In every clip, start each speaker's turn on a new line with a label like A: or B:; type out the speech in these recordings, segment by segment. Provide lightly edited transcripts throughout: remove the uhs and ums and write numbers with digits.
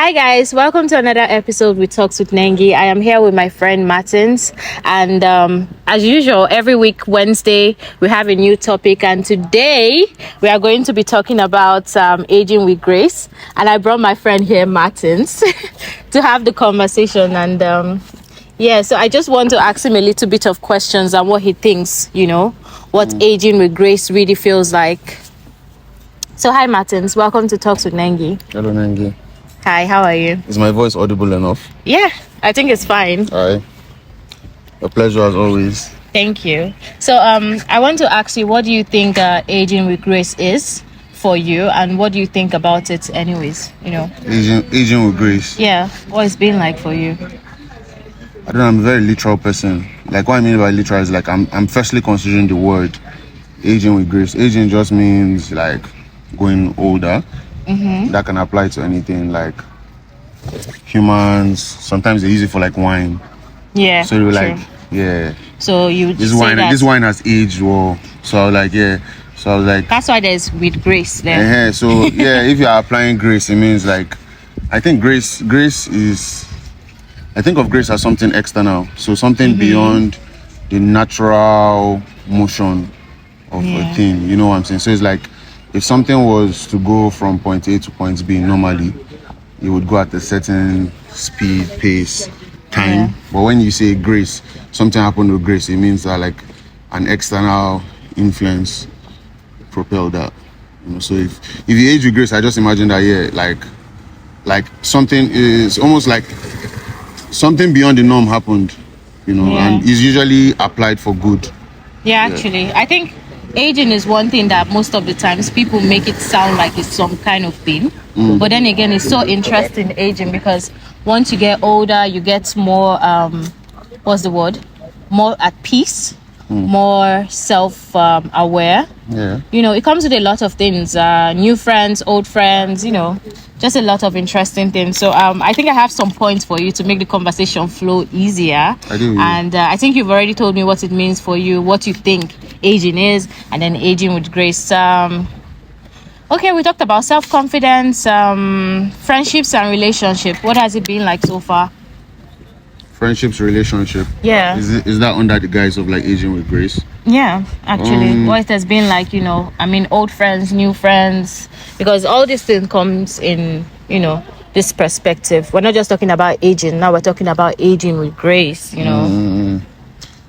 A: Hi guys, welcome to another episode with Talks with Nengi. I am here with my friend Martins, and as usual, every week Wednesday we have a new topic, and today we are going to be talking about aging with grace. And I brought my friend here, Martins, to have the conversation. And so I just want to ask him a little bit of questions and what he thinks, what aging with grace really feels like. So hi Martins, welcome to Talks with Nengi.
B: Hello Nengi.
A: Hi, how are you?
B: Is my voice audible enough?
A: Yeah, I think it's fine.
B: All right. A pleasure as always.
A: Thank you. So I want to ask you, what do you think aging with grace is for you, and what do you think about it anyways,
B: Aging with grace.
A: Yeah, what it's been like for you?
B: I don't know, I'm a very literal person. Like, what I mean by literal is like I'm firstly considering the word aging with grace. Aging just means like going older. Mm-hmm. That can apply to anything, like humans. Sometimes they use it for like wine.
A: Yeah.
B: So you're like, yeah.
A: So you
B: this wine has aged well. So I was like, yeah. So I was like,
A: that's why there's with grace there.
B: So yeah, if you are applying grace, it means like, I think grace is. I think of grace as something external, so something beyond the natural motion of a thing. You know what I'm saying? So it's like, if something was to go from point A to point B normally, it would go at a certain speed, pace, time. Yeah. But when you say grace, something happened with grace, it means that like an external influence propelled that. So if you age with grace, I just imagine that like something is almost like something beyond the norm happened, and is usually applied for good.
A: Yeah, actually, I think aging is one thing that most of the times people make it sound like it's some kind of thing. But then again, it's so interesting, aging, because once you get older, you get more more at peace, more self-aware. It comes with a lot of things, new friends, old friends, just a lot of interesting things. So I think I have some points for you to make the conversation flow easier.
B: I do.
A: And I think you've already told me what it means for you, what you think aging is, and then aging with grace. Okay, we talked about self-confidence, friendships and relationship. What has it been like so far?
B: Friendships, relationship.
A: Yeah.
B: Is that under the guise of like aging with grace?
A: Yeah, actually, what it has been like, old friends, new friends, because all this thing comes in, this perspective. We're not just talking about aging. Now we're talking about aging with grace. You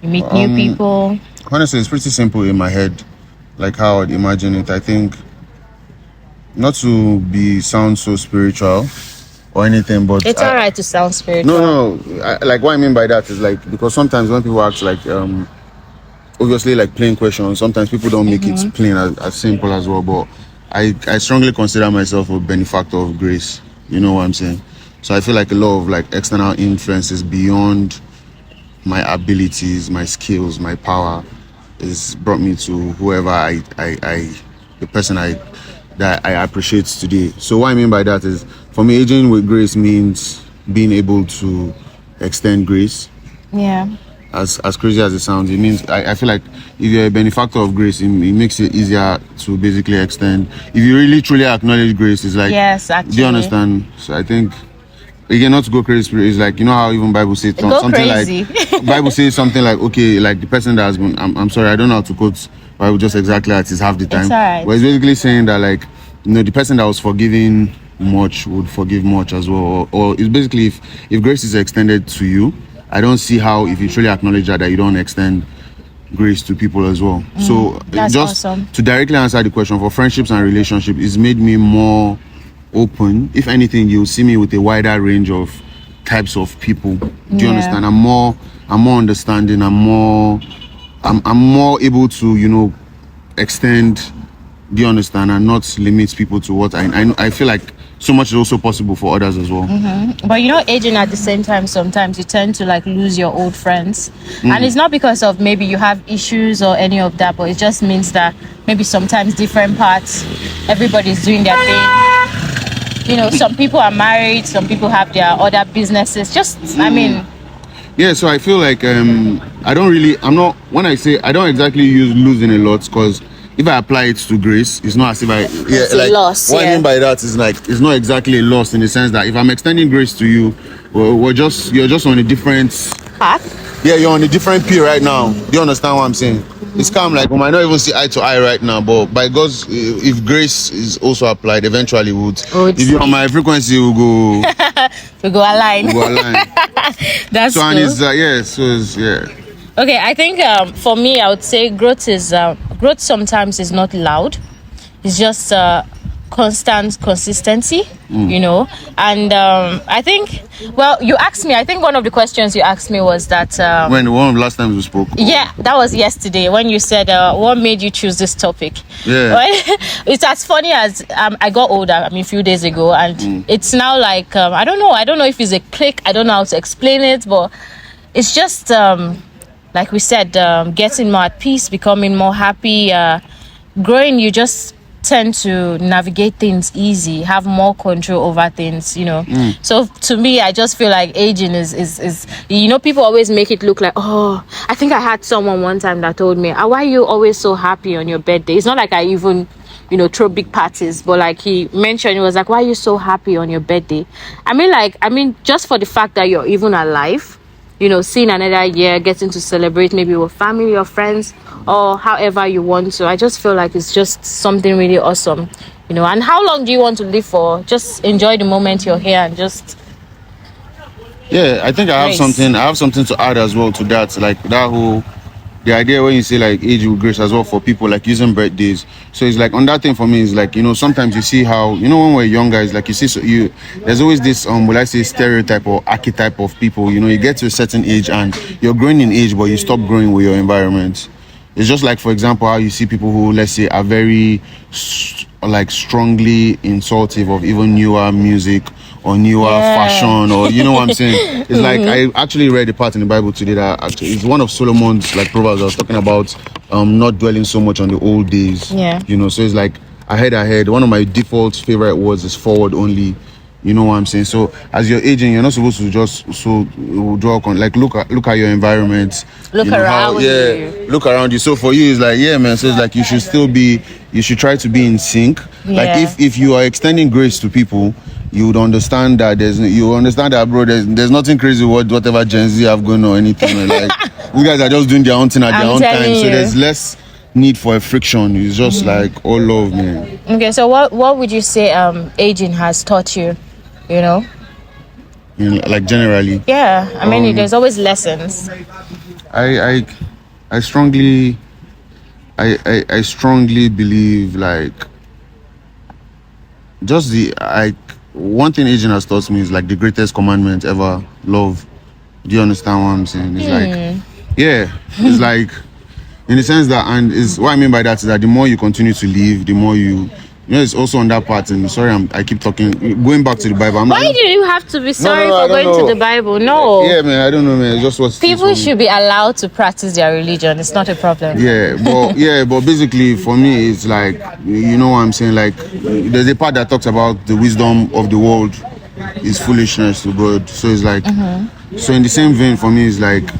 A: meet new people.
B: Honestly, it's pretty simple in my head, like how I'd imagine it. I think, not to sound so spiritual or anything, but
A: it's all right to sound spiritual.
B: No. Like what I mean by that is like, because sometimes when people ask like, obviously like plain questions, sometimes people don't make it plain as simple as well. But I strongly consider myself a benefactor of grace. You know what I'm saying? So I feel like a lot of like external influences beyond my abilities, my skills, my power is brought me to whoever the person that I appreciate today. So what I mean by that is, for me, aging with grace means being able to extend grace.
A: Yeah.
B: As crazy as it sounds, it means I feel like if you're a benefactor of grace, it makes it easier to basically extend. If you really truly acknowledge grace, it's like,
A: yes, actually.
B: Do you understand? So I think, again, not to go crazy, it's like, how even Bible says something
A: crazy.
B: Like Bible says something like, okay, like the person that has been, I'm sorry, I don't know how to quote Bible just exactly as it is half the time.
A: It's all right.
B: But it's basically saying that like, the person that was forgiving much would forgive much as well. Or it's basically, if grace is extended to you, I don't see how, if you truly acknowledge that you don't extend grace to people as well. So
A: that's
B: just
A: awesome.
B: To directly answer the question, for friendships and relationships, it's made me more open. If anything, you'll see me with a wider range of types of people. Do you understand? I'm more understanding. I'm more able to, extend. Do you understand? And not limit people to what I feel like so much is also possible for others as well.
A: But aging at the same time, sometimes you tend to like lose your old friends. And it's not because of maybe you have issues or any of that, but it just means that maybe sometimes different parts, everybody's doing their thing. Some people are married, some people have their other businesses.
B: Yeah, so I feel like when I say I don't exactly use losing a lot, because if I apply it to grace, it's not as if
A: It's a loss,
B: what I mean by that is like it's not exactly a loss in the sense that if I'm extending grace to you, you're just on a different
A: path.
B: Yeah, you're on a different peer right now. Do you understand what I'm saying? It's calm, like we might not even see eye to eye right now, but by God's, if grace is also applied, eventually would. If you're on my frequency, we'll go.
A: We go align. That's
B: so,
A: cool.
B: And it's yeah.
A: Okay, I think for me, I would say growth sometimes is not loud. It's just constant consistency, you know. And I think, well, you asked me, I think one of the questions you asked me was that
B: when one of the last times we spoke.
A: Yeah, that was yesterday when you said what made you choose this topic.
B: Yeah.
A: Well, it's as funny as I got older, I mean a few days ago, and it's now like I don't know if it's a click, I don't know how to explain it, but it's just like we said, getting more at peace, becoming more happy, growing. You just tend to navigate things easy, have more control over things, you know. So to me, I just feel like aging is you know, people always make it look like, oh, I think I had someone one time that told me, why are you always so happy on your birthday? It's not like I even, you know, throw big parties, but like he mentioned, it was like, why are you so happy on your birthday? I mean just for the fact that you're even alive, you know, seeing another year, getting to celebrate maybe with family or friends or however you want to. I just feel like it's just something really awesome, you know. And how long do you want to live for? Just enjoy the moment you're here and just.
B: Yeah, I think I have something to add as well to that, like that whole. The idea when you say like age with grace as well for people like using birthdays. So it's like on that thing for me is like, you know, sometimes you see how, you know, when we're younger, it's like you see, there's always this, will I say stereotype or archetype of people, you know, you get to a certain age and you're growing in age, but you stop growing with your environment. It's just like, for example, how you see people who, let's say, are very like strongly insultive of even newer music or newer fashion, or you know what I'm saying. It's like I actually read a part in the Bible today that actually it's one of Solomon's like proverbs. I was talking about not dwelling so much on the old days.
A: Yeah.
B: You know, so it's like ahead. One of my default favorite words is forward only. You know what I'm saying? So as you're aging, you're not supposed to just draw on, like look at your environment.
A: Look around you.
B: Look around you. So for you, it's like, yeah, man. So it's like you should try to be in sync.
A: Yeah.
B: Like if you are extending grace to people, you would understand that bro, there's nothing crazy with whatever Gen Z have going or anything. Like you guys are just doing their own thing at their own time. So there's less need for a friction. It's just like all love, man.
A: Okay, so what would you say aging has taught you? You know,
B: like generally.
A: Yeah, I mean, there's always lessons.
B: I strongly believe like just one thing aging has taught me is like the greatest commandment ever, love. Do you understand what I'm saying? It's like, yeah, it's like in the sense that, and is what I mean by that is that the more you continue to live, the more you know, it's also on that part. And sorry, I keep talking, going back to the Bible.
A: Why do you have to be sorry for going to the Bible? No.
B: Yeah, man, I don't know, man. It's just what
A: people should be allowed to practice their religion. It's not a problem.
B: Yeah, but basically for me, it's like, you know what I'm saying. Like, there's a part that talks about the wisdom of the world is foolishness to God. So it's like, so in the same vein for me, it's like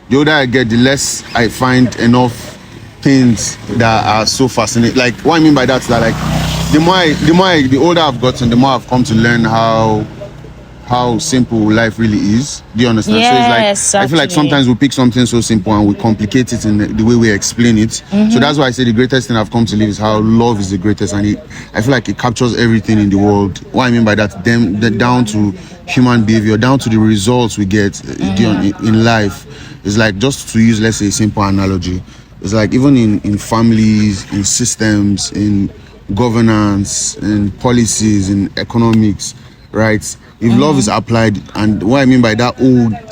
B: the older I get, the less I find enough things that are so fascinating. Like what I mean by that is that like the older I've gotten, the more I've come to learn how simple life really is. Do you understand?
A: Yes,
B: so it's like I feel like sometimes we pick something so simple and we complicate it in the way we explain it. So that's why I say the greatest thing I've come to live is how love is the greatest, and I feel like it captures everything in the world. What I mean by that, down to human behavior, down to the results we get in life. It's like, just to use, let's say, a simple analogy. It's like even in families, in systems, in governance, in policies, in economics, right? If love is applied, and what I mean by that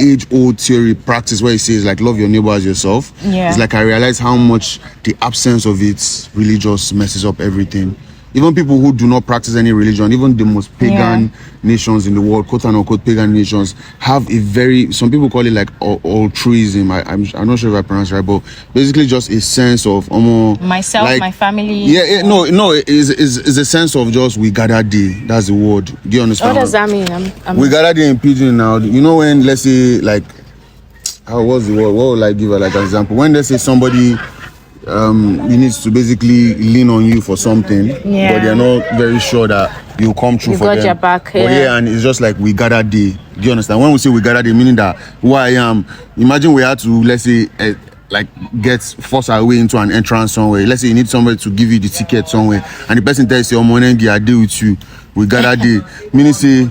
B: age-old theory practice where it says like love your neighbor as yourself, it's like I realize how much the absence of it really just messes up everything. Even people who do not practice any religion, even the most pagan nations in the world, quote unquote pagan nations, have some people call it like altruism. I'm not sure if I pronounce it right, but basically just a sense of
A: myself, like, my family.
B: It's a sense of just we gather day. That's the word. Do you understand?
A: What does that mean?
B: We gather day in pidgin now. You know when, let's say, like, what's the word? What would I give like an example? When let's say somebody he needs to basically lean on you for something, but they're not very sure that you'll come through
A: You
B: for
A: got
B: them.
A: your back,
B: But and it's just like we gather day. Do you understand? When we say we gather day, meaning that who I am, imagine we had to, let's say, like force our way into an entrance somewhere. Let's say you need somebody to give you the ticket somewhere, and the person tells you, "Oh, Nengi, I deal with you." We gather day, meaning say,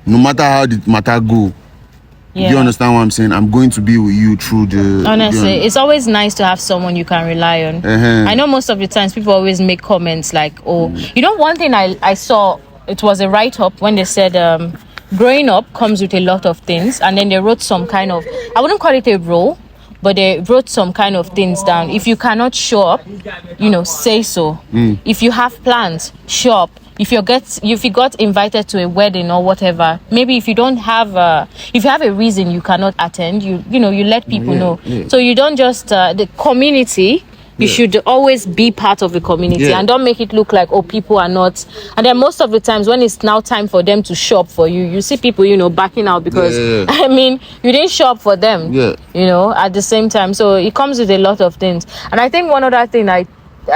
B: no matter how the matter go. Do you understand what I'm saying? I'm going to be with you through the...
A: Honestly, it's always nice to have someone you can rely on. I know most of the times people always make comments like, oh, one thing I saw, it was a write-up when they said growing up comes with a lot of things, and then they wrote some kind of, I wouldn't call it a role, but they wrote some kind of things down. If you cannot show up, say so. If you have plans, show up. If you got invited to a wedding or whatever, maybe if you don't have if you have a reason you cannot attend, you let people know. So you don't just the community. You should always be part of the community and don't make it look like, oh, people are not. And then most of the times when it's now time for them to shop for you, you see people, backing out because, I mean, you didn't shop for them, at the same time. So it comes with a lot of things. And I think one other thing I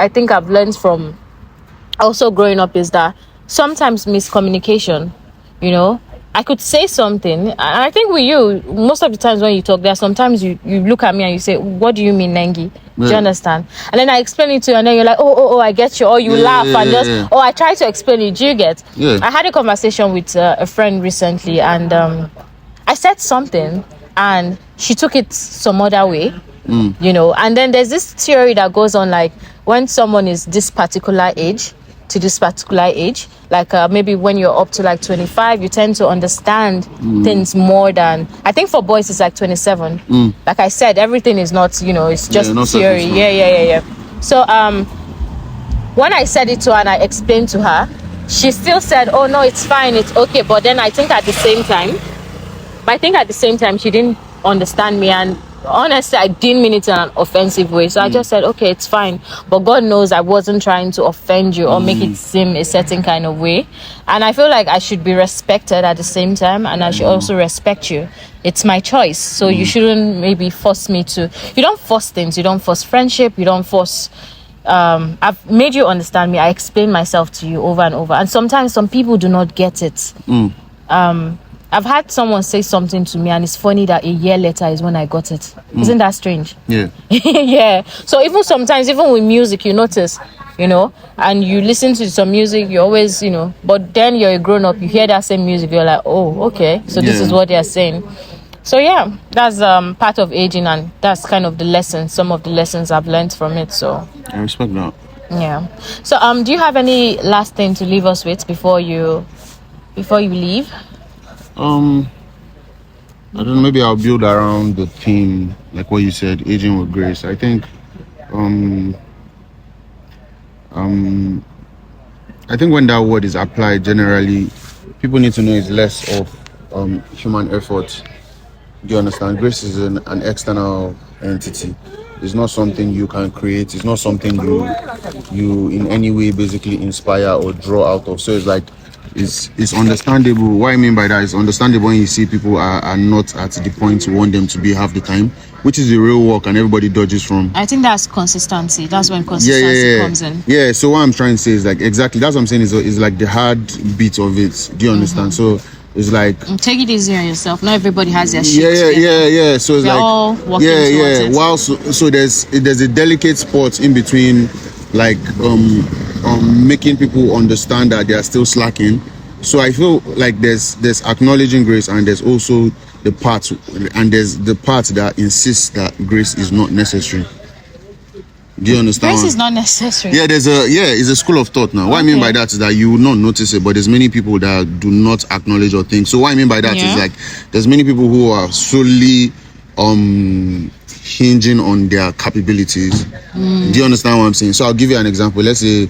A: think I've learned from also growing up is that sometimes miscommunication, I could say something, and I think with you, most of the times when you talk, there are sometimes you look at me and you say, what do you mean, Nengi? Do you understand? And then I explain it to you, and then you're like, oh, I get you. Or you laugh and just, I try to explain it. Do you get? I had a conversation with a friend recently, and I said something, and she took it some other way, and then there's this theory that goes on, like, when someone is this particular age, to this particular age, like maybe when you're up to like 25, you tend to understand things more than, I think for boys it's like 27. Like I said, everything is not, it's just theory. Yeah. So when I said it to her and I explained to her, she still said, oh no, it's fine, it's okay. But then I think at the same time she didn't understand me, and honestly I didn't mean it in an offensive way, so I just said, okay, it's fine, but God knows I wasn't trying to offend you or make it seem a certain kind of way. And I feel like I should be respected at the same time, and I should also respect you. It's my choice, so you shouldn't maybe force me to. You don't force things, you don't force friendship, you don't force I've made you understand me. I explain myself to you over and over, and sometimes some people do not get it. I've had someone say something to me, and it's funny that a year later is when I got it. Isn't that strange?
B: Yeah.
A: Yeah. So even sometimes, even with music, you notice, and you listen to some music, you always, but then you're a grown up, you hear that same music, you're like, oh, okay, so this is what they're saying. So yeah, that's part of aging, and that's kind of some of the lessons I've learned from it. So
B: I respect that.
A: Yeah. So do you have any last thing to leave us with before you leave?
B: I don't know, maybe I'll build around the theme, like what you said, aging with grace. I think I think when that word is applied generally, people need to know it's less of human effort. Do you understand? Grace is an external entity. It's not something you can create. It's not something you in any way basically inspire or draw out of. So it's like, it's understandable. What I mean by that is understandable when you see people are not at the point you want them to be half the time, which is the real work and everybody dodges from.
A: I think that's consistency. That's when consistency comes in.
B: Yeah, so what I'm trying to say is like, exactly, that's what I'm saying, is like the hard bit of it. Do you understand? So it's like,
A: take it easy on yourself. Not everybody has their shit
B: yeah. So it's
A: We're all working towards it.
B: While so there's a delicate spot in between, like making people understand that they are still slacking. So I feel like there's acknowledging grace, and there's also the part that insists that grace is not necessary. Do you understand?
A: Grace is not necessary.
B: Yeah, it's a school of thought now. What I mean by that is that you will not notice it, but there's many people that do not acknowledge or think. So what I mean by that is like, there's many people who are solely hinging on their capabilities. Do you understand what I'm saying? So I'll give you an example. Let's say,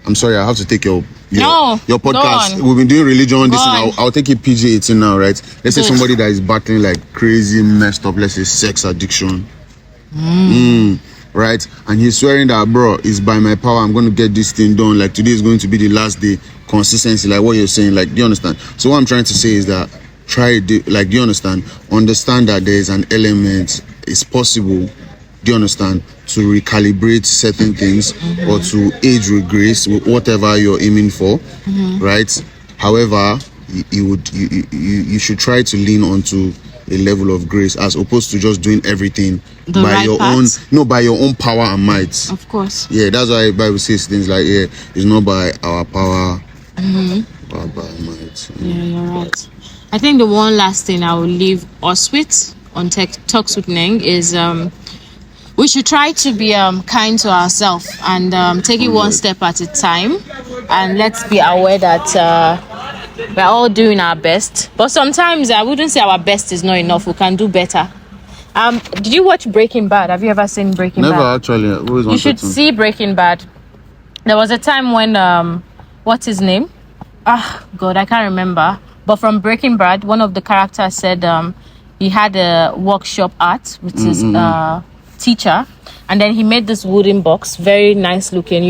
B: I'm sorry, I have to take your podcast. We've been doing religion. I'll take it PG-18 now, right? Let's say somebody that is battling like crazy messed up, let's say sex addiction. Right? And he's swearing that, bro, it's by my power, I'm going to get this thing done. Like, today is going to be the last day. Consistency, like what you're saying. Like, do you understand? So what I'm trying to say is that do you understand? Understand that there is an element, it's possible Do you understand? To recalibrate certain things or to age regress, whatever you're aiming for, right? However, you should try to lean onto a level of grace as opposed to just doing everything
A: The
B: by
A: right
B: your
A: path.
B: by your own power and might.
A: Of course.
B: Yeah, that's why Bible says things like, it's not by our power, but by our might.
A: Yeah, you're right. I think the one last thing I will leave us with on Talks with Neng is we should try to be kind to ourselves and take it one step at a time, and let's be aware that we're all doing our best, but sometimes I wouldn't say our best is not enough. We can do better. Did you watch Breaking Bad? Have you ever seen Breaking Bad?
B: Never actually. I always
A: You
B: wanted
A: should
B: to.
A: see Breaking Bad. There was a time when what's his name? God, I can't remember. But from Breaking Bad, one of the characters said he had a workshop art with his teacher, and then he made this wooden box, very nice looking,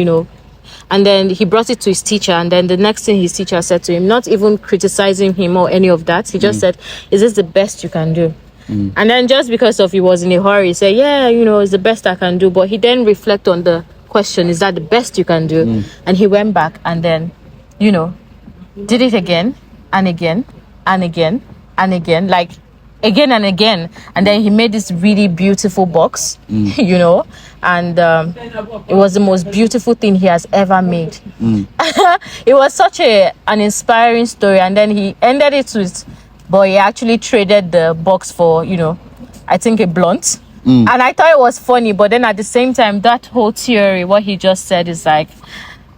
A: and then he brought it to his teacher, and then the next thing his teacher said to him, not even criticizing him or any of that, he just said, is this the best you can do? And then just because of he was in a hurry, he said, yeah, it's the best I can do. But he then reflect on the question, is that the best you can do? And he went back and then did it again and again and again and again, like again and again, and then he made this really beautiful box, and it was the most beautiful thing he has ever made. It was such an inspiring story, and then he ended it with, but he actually traded the box for I think a blunt. And I thought it was funny, but then at the same time, that whole theory, what he just said is like,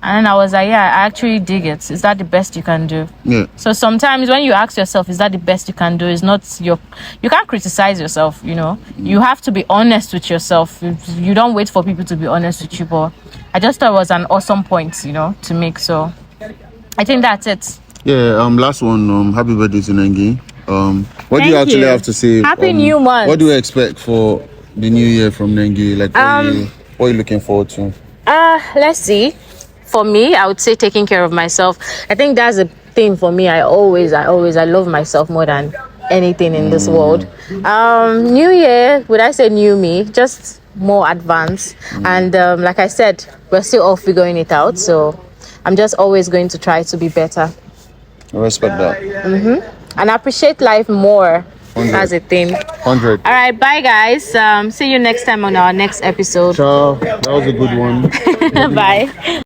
A: and I was like, yeah, I actually dig it. Is that the best you can do?
B: Yeah.
A: So sometimes when you ask yourself, is that the best you can do? It's not you can't criticize yourself, You have to be honest with yourself. You don't wait for people to be honest with you. But I just thought it was an awesome point, to make. So I think that's it.
B: Yeah, last one, happy birthday to Nengi. What do you
A: Thank
B: actually
A: you.
B: have to say?
A: Happy New Month.
B: What do you expect for the new year from Nengi? Like, what are you looking forward to?
A: Let's see. For me, I would say taking care of myself. I think that's a thing for me. I love myself more than anything in this world. New year, would I say new me? Just more advanced. And like I said, we're still all figuring it out. So I'm just always going to try to be better.
B: I respect that.
A: And appreciate life more.
B: 100.
A: That's a thing.
B: 100.
A: All right, bye guys. See you next time on our next episode.
B: Ciao. That was a good one.
A: Bye.